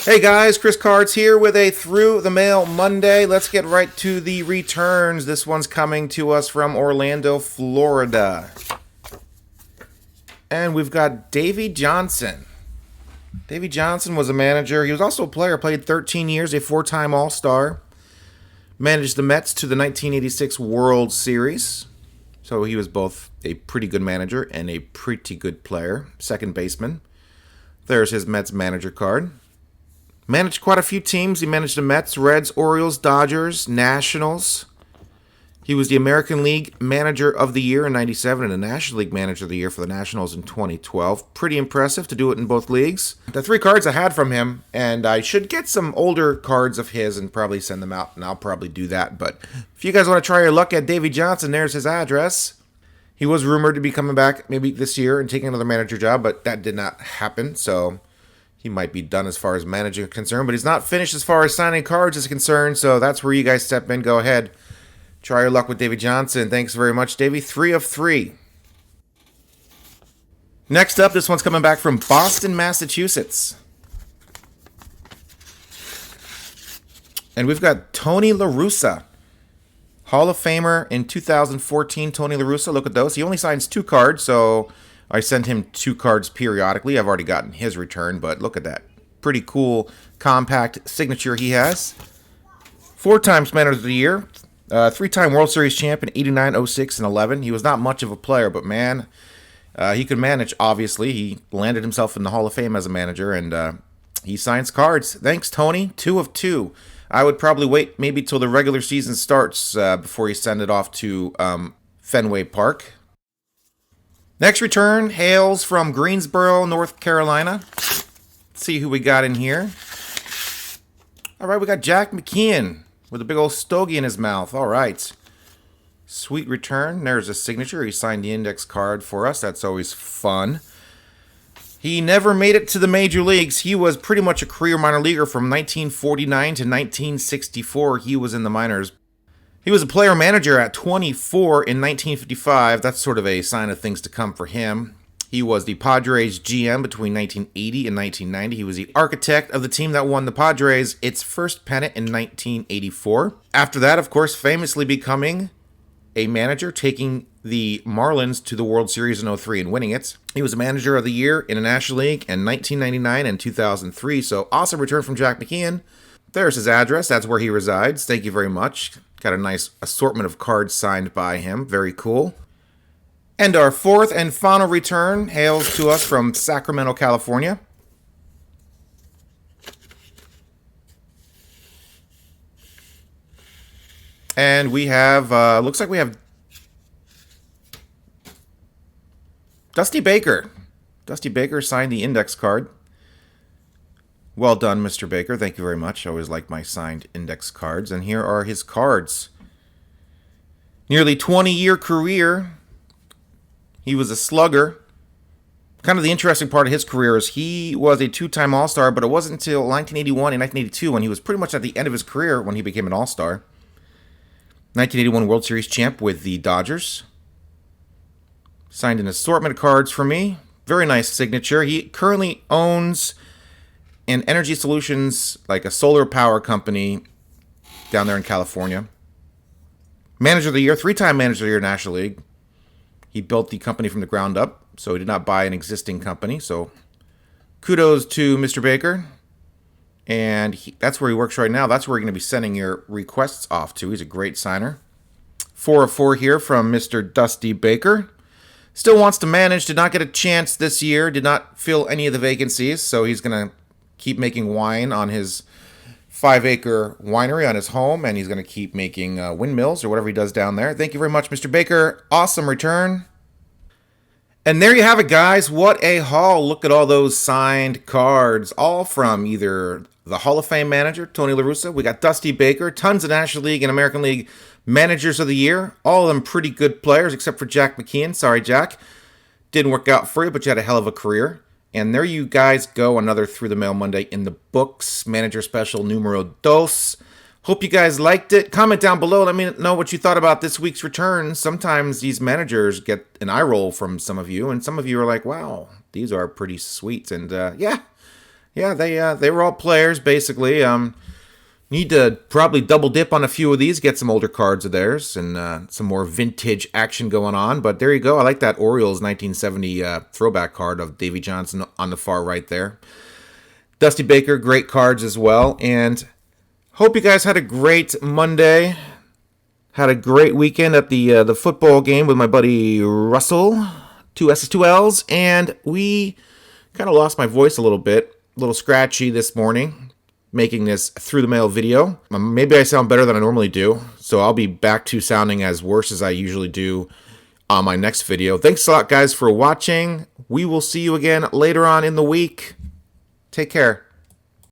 Hey guys, Chris Cards here with a Through the Mail Monday. Let's get right to the returns. This one's coming to us from Orlando, Florida. And we've got Davey Johnson. Davey Johnson was a manager. He was also a player, played 13 years, a four-time All-Star. Managed the Mets to the 1986 World Series. So he was both a pretty good manager and a pretty good player. Second baseman. There's his Mets manager card. Managed quite a few teams. He managed the Mets, Reds, Orioles, Dodgers, Nationals. He was the American League Manager of the Year in '97 and the National League Manager of the Year for the Nationals in 2012. Pretty impressive to do it in both leagues. The three cards I had from him, and I should get some older cards of his and probably send them out, and I'll probably do that. But if you guys want to try your luck at Davey Johnson, there's his address. He was rumored to be coming back maybe this year and taking another manager job, but that did not happen, so he might be done as far as managing is concerned, but he's not finished as far as signing cards is concerned, so that's where you guys step in. Go ahead. Try your luck with Davey Johnson. Thanks very much, Davey. 3 of 3. Next up, this one's coming back from Boston, Massachusetts. And we've got Tony LaRussa. Hall of Famer in 2014, Tony LaRussa. Look at those. He only signs 2 cards, so I send him 2 cards periodically. I've already gotten his return, but look at that. Pretty cool, compact signature he has. 4 times Manager of the Year. 3-time World Series champ in 89, 06, and 11. He was not much of a player, but man, he could manage, obviously. He landed himself in the Hall of Fame as a manager, and he signs cards. Thanks, Tony. 2 of 2. I would probably wait maybe till the regular season starts before you send it off to Fenway Park. Next return hails from Greensboro, North Carolina. Let's see who we got in here. All right, we got Jack McKeon with a big old stogie in his mouth. All right. Sweet return. There's a signature. He signed the index card for us. That's always fun. He never made it to the major leagues. He was pretty much a career minor leaguer from 1949 to 1964. He was in the minors. He was a player manager at 24 in 1955. That's sort of a sign of things to come for him. He was the Padres GM between 1980 and 1990. He was the architect of the team that won the Padres its first pennant in 1984. After that, of course, famously becoming a manager, taking the Marlins to the World Series in '03 and winning it. He was a Manager of the Year in the National League in 1999 and 2003. So awesome return from Jack McKeon. There's his address. That's where he resides. Thank you very much. Got a nice assortment of cards signed by him. Very cool. And our 4th and final return hails to us from Sacramento, California. And we have, looks like we have Dusty Baker. Dusty Baker signed the index card. Well done, Mr. Baker. Thank you very much. I always like my signed index cards. And here are his cards. Nearly 20-year career. He was a slugger. Kind of the interesting part of his career is he was a 2-time All-Star, but it wasn't until 1981 and 1982 when he was pretty much at the end of his career when he became an All-Star. 1981 World Series champ with the Dodgers. Signed an assortment of cards for me. Very nice signature. He currently owns an energy solutions, like a solar power company down there in California. Manager of the Year, 3-time Manager of the Year National League. He built the company from the ground up, so he did not buy an existing company. So kudos to Mr. Baker. And that's where he works right now. That's where you're going to be sending your requests off to. He's a great signer. 4 of 4 here from Mr. Dusty Baker. Still wants to manage. Did not get a chance this year. Did not fill any of the vacancies. So he's going to keep making wine on his 5-acre winery on his home, and he's going to keep making windmills or whatever he does down there. Thank you very much, Mr. Baker. Awesome return. And there you have it, guys. What a haul. Look at all those signed cards, all from either the Hall of Fame manager, Tony LaRussa. We got Dusty Baker, tons of National League and American League Managers of the Year. All of them pretty good players, except for Jack McKeon. Sorry, Jack. Didn't work out for you, but you had a hell of a career. And there you guys go, another Through the Mail Monday in the books. Manager Special numero dos. Hope you guys liked it. Comment down below. Let me know what you thought about this week's returns. Sometimes these managers get an eye roll from some of you, and some of you are like, wow, these are pretty sweet. And yeah, Yeah, they were all players basically. Need to probably double dip on a few of these, get some older cards of theirs, and some more vintage action going on. But there you go. I like that Orioles 1970 throwback card of Davy Johnson on the far right there. Dusty Baker, great cards as well. And hope you guys had a great Monday. Had a great weekend at the football game with my buddy Russell. 2 S's, 2 L's. And we kind of lost my voice a little bit. A little scratchy this morning, making this through the mail video. Maybe I sound better than I normally do, so I'll be back to sounding as worse as I usually do on my next video. Thanks a lot, guys, for watching. We will see you again later on in the week. Take care.